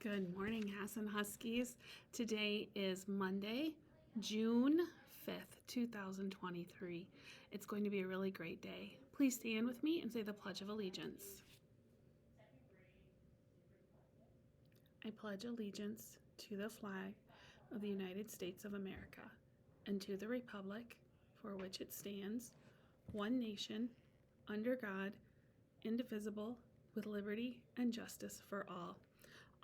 Good morning, Hassan Huskies. Today is Monday, June 5th, 2023. It's going to be a really great day. Please stand with me and say the Pledge of Allegiance. I pledge allegiance to the flag of the United States of America and to the republic for which it stands, one nation, under God, indivisible, with liberty and justice for all.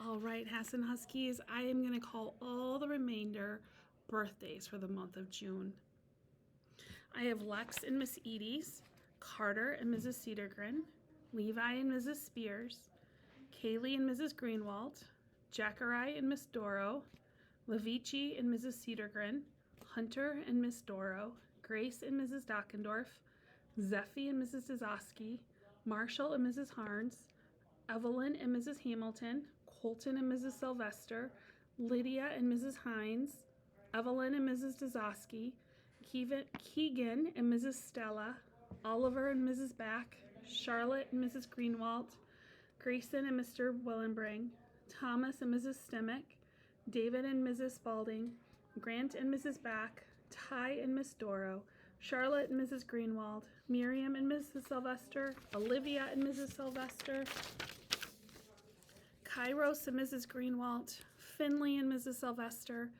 All right, Hassan Huskies, I am going to call all the remainder birthdays for the month of June. I have Lex and Miss Edie's, Carter and Mrs. Cedergren, Levi and Mrs. Spears, Kaylee and Mrs. Greenwald, Jackerai and Miss Doro, Levici and Mrs. Cedergren, Hunter and Miss Doro, Grace and Mrs. Dockendorf, Zeffie and Mrs. Dazowski, Marshall and Mrs. Harns, Evelyn and Mrs. Hamilton, Colton and Mrs. Sylvester, Lydia and Mrs. Hines, Evelyn and Mrs. Dazowski, Keegan and Mrs. Stella, Oliver and Mrs. Back, Charlotte and Mrs. Greenwald, Grayson and Mr. Willenbring, Thomas and Mrs. Stemmick, David and Mrs. Spalding, Grant and Mrs. Back, Ty and Miss Doro, Charlotte and Mrs. Greenwald, Miriam and Mrs. Sylvester, Olivia and Mrs. Sylvester, Kairos and Mrs. Greenwald, Finley and Mrs. Sylvester,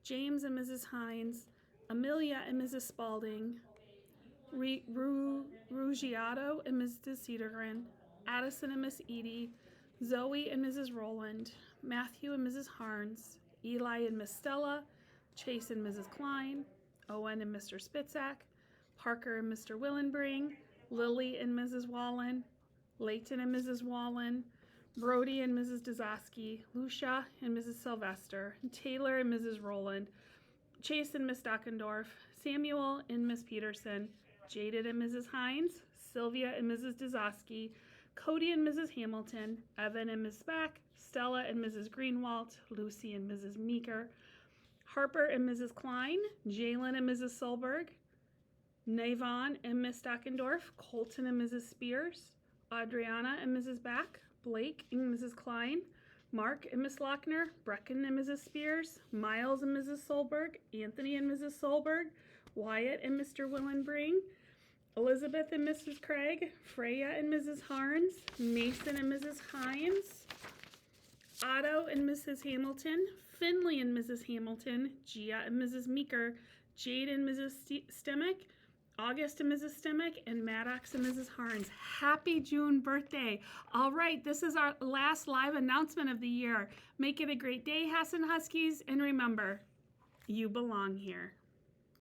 James and Mrs. Hines, Amelia and Mrs. Spalding, Ruggiato and Mrs. Cedergren, Addison and Miss Edie, Zoe and Mrs. Rowland, Matthew and Mrs. Harns, Eli and Miss Stella, Chase and Mrs. Klein, Owen and Mr. Spitzak, Parker and Mr. Willenbring, Lily and Mrs. Wallen, Layton and Mrs. Wallen, Brody and Mrs. Dazowski, Lucia and Mrs. Sylvester, Taylor and Mrs. Rowland, Chase and Miss Dockendorf, Samuel and Miss Peterson, Jaded and Mrs. Hines, Sylvia and Mrs. Dazowski, Cody and Mrs. Hamilton, Evan and Miss Back, Stella and Mrs. Greenwald, Lucy and Mrs. Meeker, Harper and Mrs. Klein, Jalen and Mrs. Solberg, Navon and Miss Dockendorf, Colton and Mrs. Spears, Adriana and Mrs. Back, Blake and Mrs. Klein, Mark and Miss Lochner, Brecken and Mrs. Spears, Miles and Mrs. Solberg, Anthony and Mrs. Solberg, Wyatt and Mr. Willenbring, Elizabeth and Mrs. Craig, Freya and Mrs. Harns, Mason and Mrs. Hines, Otto and Mrs. Hamilton, Finley and Mrs. Hamilton, Gia and Mrs. Meeker, Jade and Mrs. Stemmick, August and Mrs. Stemmick, and Maddox and Mrs. Harns. Happy June birthday. All right, this is our last live announcement of the year. Make it a great day, Hassan Huskies, and remember, you belong here.